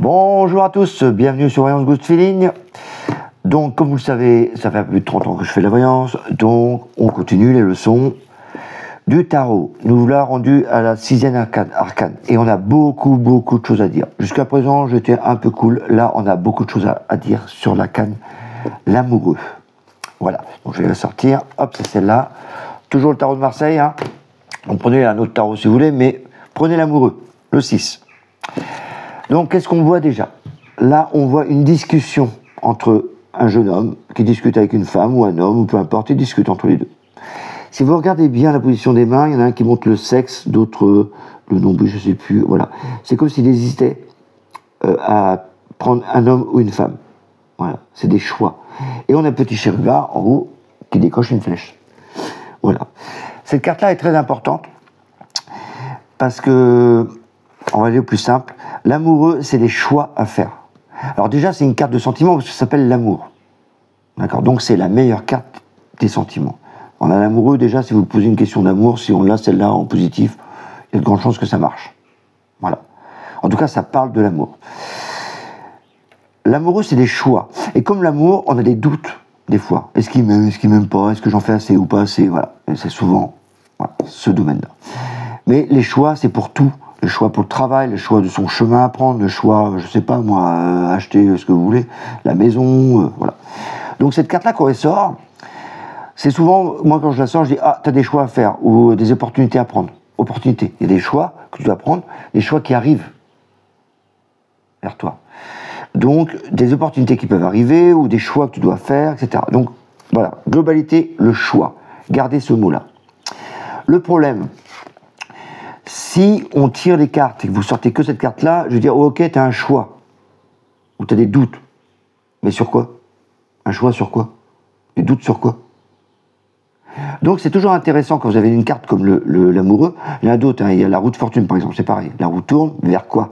Bonjour à tous, bienvenue sur Voyance Good Feeling. Donc, comme vous le savez, ça fait plus de 30 ans que je fais de la voyance, donc on continue les leçons du tarot. Nous voilà rendus à la 6e arcane et on a beaucoup de choses à dire. Jusqu'à présent, j'étais un peu cool. Là, on a beaucoup de choses à dire sur l'arcane l'amoureux. Voilà, donc je vais la sortir. Hop, c'est celle-là. Toujours le tarot de Marseille. Hein. Donc, prenez un autre tarot si vous voulez, mais prenez l'amoureux, le 6. Donc, qu'est-ce qu'on voit déjà? Là, on voit une discussion entre un jeune homme qui discute avec une femme ou un homme, ou peu importe, ils discutent entre les deux. Si vous regardez bien la position des mains, il y en a un qui montre le sexe, d'autres le nombril, je ne sais plus, voilà. C'est comme s'il hésitait à prendre un homme ou une femme. Voilà, c'est des choix. Et on a un petit chérubin en haut qui décoche une flèche. Voilà. Cette carte-là est très importante parce que, on va aller au plus simple, l'amoureux, c'est des choix à faire. Alors déjà, c'est une carte de sentiment parce que ça s'appelle l'amour. D'accord? Donc c'est la meilleure carte des sentiments. On a l'amoureux, déjà, si vous posez une question d'amour, si on l'a celle-là en positif, il y a de grandes chances que ça marche. Voilà. En tout cas, ça parle de l'amour. L'amoureux, c'est des choix. Et comme l'amour, on a des doutes, des fois. Est-ce qu'il m'aime, est-ce qu'il m'aime pas, est-ce que j'en fais assez ou pas assez, voilà. Et c'est souvent ce domaine-là. Mais les choix, c'est pour tout. Le choix pour le travail, le choix de son chemin à prendre, le choix, je sais pas moi, acheter ce que vous voulez, la maison, voilà. Donc cette carte-là, quand elle sort, c'est souvent, moi quand je la sors, je dis, ah, t'as des choix à faire, ou des opportunités à prendre. Opportunités. Il y a des choix que tu dois prendre, des choix qui arrivent vers toi. Donc, des opportunités qui peuvent arriver, ou des choix que tu dois faire, etc. Donc, voilà. Globalité, le choix. Gardez ce mot-là. Le problème, si on tire les cartes et que vous sortez que cette carte-là, je veux dire, oh, ok, tu as un choix. Ou tu as des doutes. Mais sur quoi? Un choix sur quoi? Des doutes sur quoi? Donc c'est toujours intéressant quand vous avez une carte comme l'amoureux. Il y en a d'autres, hein, il y a la roue de fortune par exemple, c'est pareil. La roue tourne vers quoi?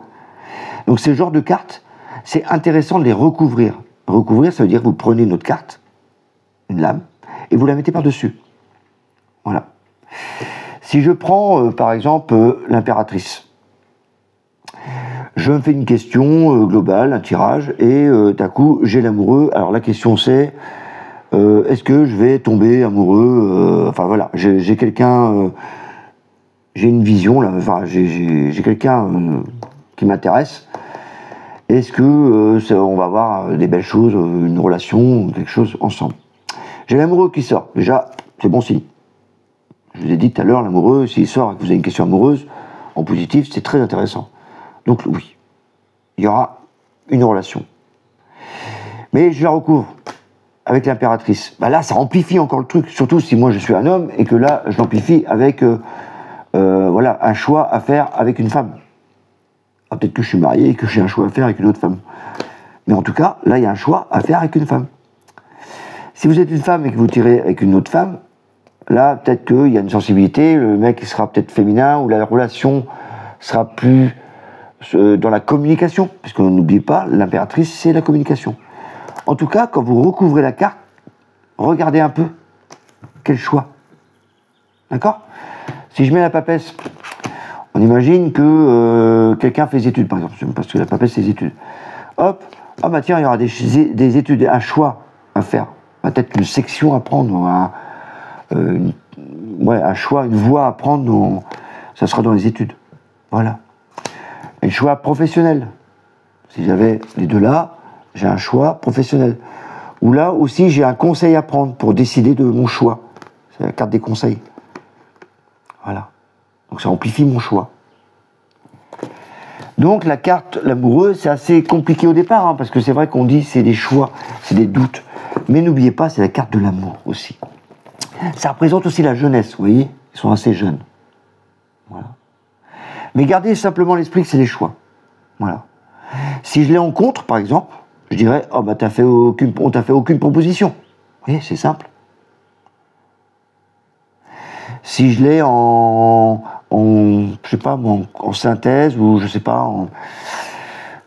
Donc ce genre de cartes, c'est intéressant de les recouvrir. Recouvrir, ça veut dire que vous prenez une autre carte, une lame, et vous la mettez par-dessus. Voilà. Si je prends, par exemple, l'impératrice, je me fais une question globale, un tirage, et d'un coup, j'ai l'amoureux. Alors la question c'est, est-ce que je vais tomber amoureux enfin voilà, j'ai quelqu'un, j'ai une vision, là, enfin, j'ai quelqu'un qui m'intéresse. Est-ce que on va avoir des belles choses, une relation, quelque chose ensemble? J'ai l'amoureux qui sort. Déjà, c'est bon signe. Je vous ai dit tout à l'heure, l'amoureux, s'il sort et que vous avez une question amoureuse, en positif, c'est très intéressant. Donc oui, il y aura une relation. Mais je la recouvre avec l'impératrice. Bah là, ça amplifie encore le truc. Surtout si moi je suis un homme et que là, je l'amplifie avec voilà, un choix à faire avec une femme. Ah, peut-être que je suis marié et que j'ai un choix à faire avec une autre femme. Mais en tout cas, là, il y a un choix à faire avec une femme. Si vous êtes une femme et que vous tirez avec une autre femme, là, peut-être qu'il y a une sensibilité, le mec sera peut-être féminin, ou la relation sera plus dans la communication, puisqu'on n'oublie pas, l'impératrice, c'est la communication. En tout cas, quand vous recouvrez la carte, regardez un peu quel choix. D'accord? Si je mets la papesse, on imagine que quelqu'un fait des études, par exemple, parce que la papesse, c'est des études. Hop, ah bah tiens, il y aura des études, un choix à faire. Peut-être une section à prendre, un choix, une voie à prendre, ça sera dans les études. Voilà. Un choix professionnel. Si j'avais les deux là, j'ai un choix professionnel. Ou là aussi, j'ai un conseil à prendre pour décider de mon choix. C'est la carte des conseils. Voilà. Donc ça amplifie mon choix. Donc la carte, l'amoureux, c'est assez compliqué au départ, hein, parce que c'est vrai qu'on dit c'est des choix, c'est des doutes. Mais n'oubliez pas, c'est la carte de l'amour aussi. Ça représente aussi la jeunesse, vous voyez? Ils sont assez jeunes. Voilà. Mais gardez simplement l'esprit que c'est des choix. Voilà. Si je l'ai en contre, par exemple, je dirais, oh bah on t'a fait aucune proposition. Vous voyez, c'est simple. Si je l'ai je sais pas, en synthèse, ou je sais pas,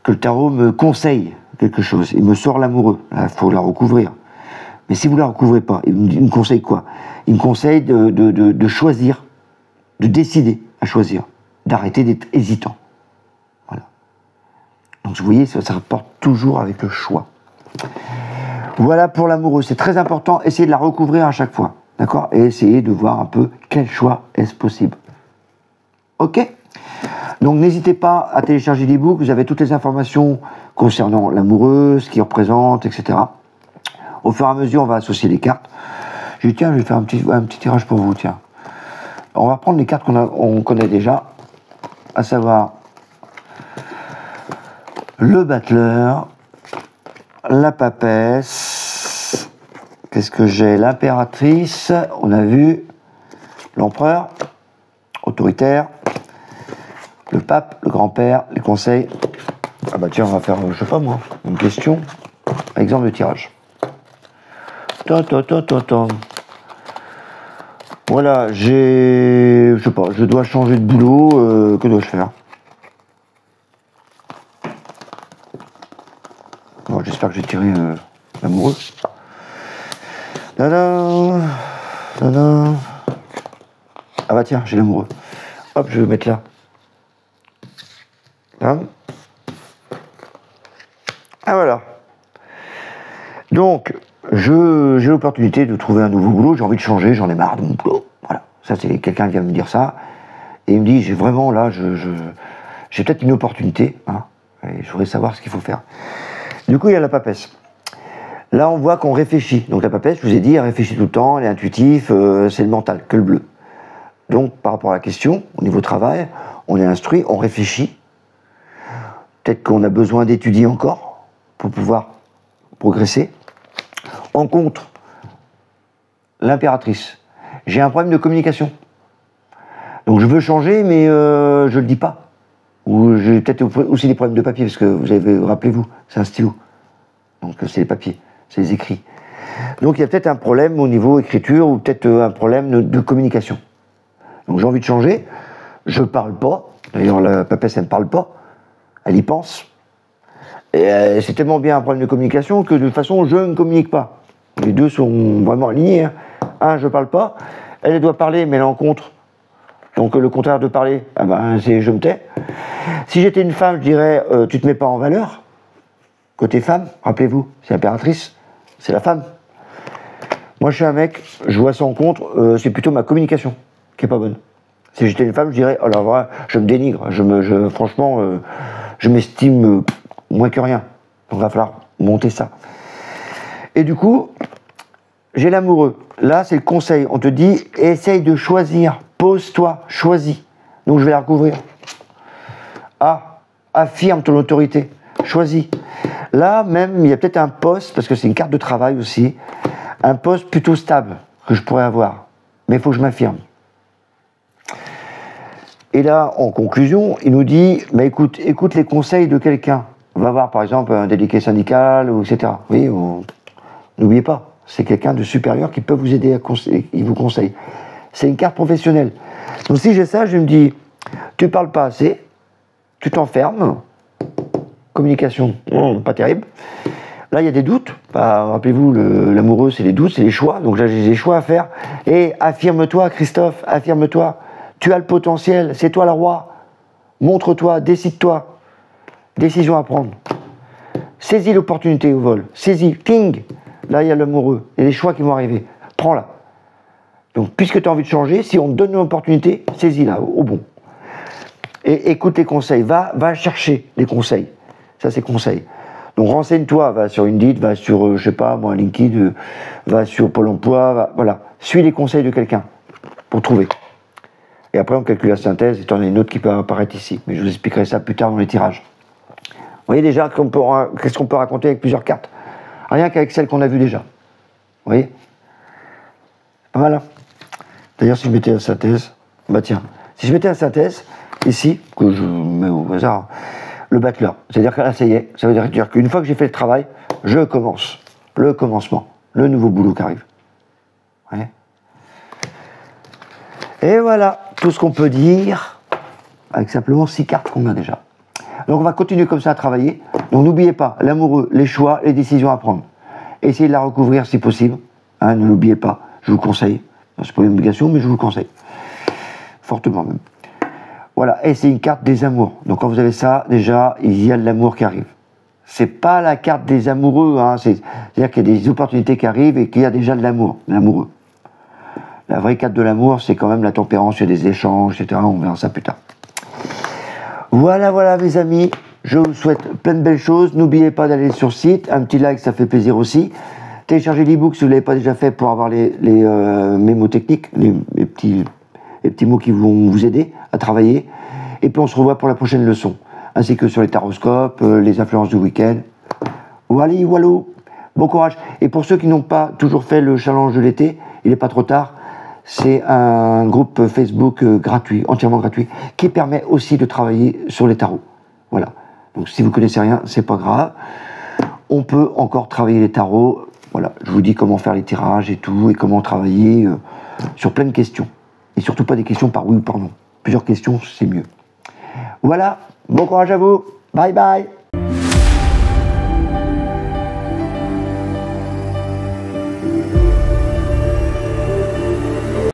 que le tarot me conseille quelque chose, il me sort l'amoureux, il faut la recouvrir. Mais si vous la recouvrez pas, il me conseille quoi? Il me conseille de choisir, de décider à choisir, d'arrêter d'être hésitant. Voilà. Donc vous voyez, ça rapporte toujours avec le choix. Voilà pour l'amoureux, c'est très important, essayez de la recouvrir à chaque fois, d'accord? Et essayez de voir un peu quel choix est-ce possible. Ok? Donc n'hésitez pas à télécharger l'e-book, vous avez toutes les informations concernant l'amoureux, ce qu'il représente, etc. Au fur et à mesure, on va associer les cartes. Je vais faire un petit tirage pour vous, tiens. On va prendre les cartes qu'on connaît déjà, à savoir le battleur, la papesse, qu'est-ce que j'ai? L'impératrice, on a vu l'empereur, autoritaire, le pape, le grand-père, les conseils. Ah bah tiens, on va faire, je sais pas moi, une question, exemple de tirage. Voilà, je sais pas, je dois changer de boulot, que dois-je faire? Bon, j'espère que j'ai tiré l'amoureux. Ah bah tiens, j'ai l'amoureux. Hop, je vais le mettre là. Ah voilà. Donc, j'ai l'opportunité de trouver un nouveau boulot, j'ai envie de changer, j'en ai marre de mon boulot. Voilà. Ça, c'est quelqu'un qui vient me dire ça. Et il me dit, j'ai vraiment là, j'ai peut-être une opportunité, hein, et je voudrais savoir ce qu'il faut faire. Du coup, il y a la papesse. Là, on voit qu'on réfléchit. Donc la papesse, je vous ai dit, elle réfléchit tout le temps, elle est intuitive, c'est le mental, que le bleu. Donc, par rapport à la question, au niveau travail, on est instruit, on réfléchit. Peut-être qu'on a besoin d'étudier encore pour pouvoir progresser. En contre, l'impératrice. J'ai un problème de communication. Donc je veux changer, mais je ne le dis pas. Ou j'ai peut-être aussi des problèmes de papier, parce que vous avez, rappelez-vous, c'est un stylo. Donc c'est les papiers, c'est les écrits. Donc il y a peut-être un problème au niveau écriture, ou peut-être un problème de communication. Donc j'ai envie de changer, je ne parle pas. D'ailleurs la papesse, elle ne parle pas. Elle y pense. Et c'est tellement bien un problème de communication que de toute façon, je ne communique pas. Les deux sont vraiment alignés. Hein. Un, je ne parle pas. Elle doit parler, mais elle en contre. Donc le contraire de parler, ah ben, c'est je me tais. Si j'étais une femme, je dirais tu te mets pas en valeur. Côté femme, rappelez-vous, c'est l'impératrice, c'est la femme. Moi je suis un mec, je vois ça en contre, c'est plutôt ma communication qui est pas bonne. Si j'étais une femme, je dirais, oh là, voilà, je me dénigre, franchement, je m'estime moins que rien. Donc il va falloir monter ça. Et du coup, j'ai l'amoureux. Là, c'est le conseil. On te dit, essaye de choisir. Pose-toi, choisis. Donc je vais la recouvrir. Ah, affirme ton autorité. Choisis. Là, même, il y a peut-être un poste, parce que c'est une carte de travail aussi, un poste plutôt stable que je pourrais avoir. Mais il faut que je m'affirme. Et là, en conclusion, il nous dit, bah, écoute les conseils de quelqu'un. On va voir, par exemple, un délégué syndical, ou etc. Oui, n'oubliez pas, c'est quelqu'un de supérieur qui peut vous aider à conseiller, il vous conseille. C'est une carte professionnelle. Donc si j'ai ça, je me dis, tu parles pas assez, tu t'enfermes, communication, pas terrible. Là, il y a des doutes. Bah, rappelez-vous, l'amoureux, c'est les doutes, c'est les choix. Donc là, j'ai des choix à faire. Et affirme-toi, Christophe, affirme-toi. Tu as le potentiel, c'est toi le roi. Montre-toi, décide-toi. Décision à prendre. Saisis l'opportunité au vol. Saisis, ting. Là, il y a l'amoureux. Il y a des choix qui vont arriver. Prends-la. Donc, puisque tu as envie de changer, si on te donne une opportunité, saisis-la au bon. Et écoute les conseils. Va chercher les conseils. Ça, c'est conseil. Donc, renseigne-toi. Va sur Indeed, va sur, je sais pas, moi, LinkedIn, va sur Pôle emploi. Voilà. Suis les conseils de quelqu'un pour trouver. Et après, on calcule la synthèse. Et tu en as une autre qui peut apparaître ici. Mais je vous expliquerai ça plus tard dans les tirages. Vous voyez déjà qu'est-ce qu'on peut raconter avec plusieurs cartes. Rien qu'avec celles qu'on a vues déjà. Vous voyez? Pas mal, hein? D'ailleurs, si je mettais la synthèse, bah tiens, si je mettais la synthèse, ici, que je mets au hasard, le battleur, c'est-à-dire que là, ça y est, ça veut dire qu'une fois que j'ai fait le travail, je commence. Le commencement, le nouveau boulot qui arrive. Ouais. Et voilà, tout ce qu'on peut dire, avec simplement 6 cartes qu'on a déjà. Donc on va continuer comme ça à travailler. Donc n'oubliez pas, l'amoureux, les choix, les décisions à prendre. Essayez de la recouvrir si possible. Hein, ne l'oubliez pas, je vous conseille. C'est pas une obligation, mais je vous le conseille. Fortement même. Voilà, et c'est une carte des amours. Donc quand vous avez ça, déjà, il y a de l'amour qui arrive. C'est pas la carte des amoureux, hein. C'est-à-dire qu'il y a des opportunités qui arrivent et qu'il y a déjà de l'amour, l'amoureux. La vraie carte de l'amour, c'est quand même la tempérance, il y a des échanges, etc. On verra ça plus tard. Voilà, voilà mes amis, je vous souhaite plein de belles choses. N'oubliez pas d'aller sur le site, un petit like, ça fait plaisir aussi. Téléchargez l'ebook si vous ne l'avez pas déjà fait pour avoir les mémos techniques, les petits mots qui vont vous aider à travailler. Et puis on se revoit pour la prochaine leçon, ainsi que sur les taroscopes, les influences du week-end. Voilà, voilà. Bon courage. Et pour ceux qui n'ont pas toujours fait le challenge de l'été, il n'est pas trop tard. C'est un groupe Facebook gratuit, entièrement gratuit, qui permet aussi de travailler sur les tarots. Voilà. Donc si vous connaissez rien, c'est pas grave. On peut encore travailler les tarots. Voilà. Je vous dis comment faire les tirages et tout, et comment travailler sur plein de questions. Et surtout pas des questions par oui ou par non. Plusieurs questions, c'est mieux. Voilà. Bon courage à vous. Bye bye.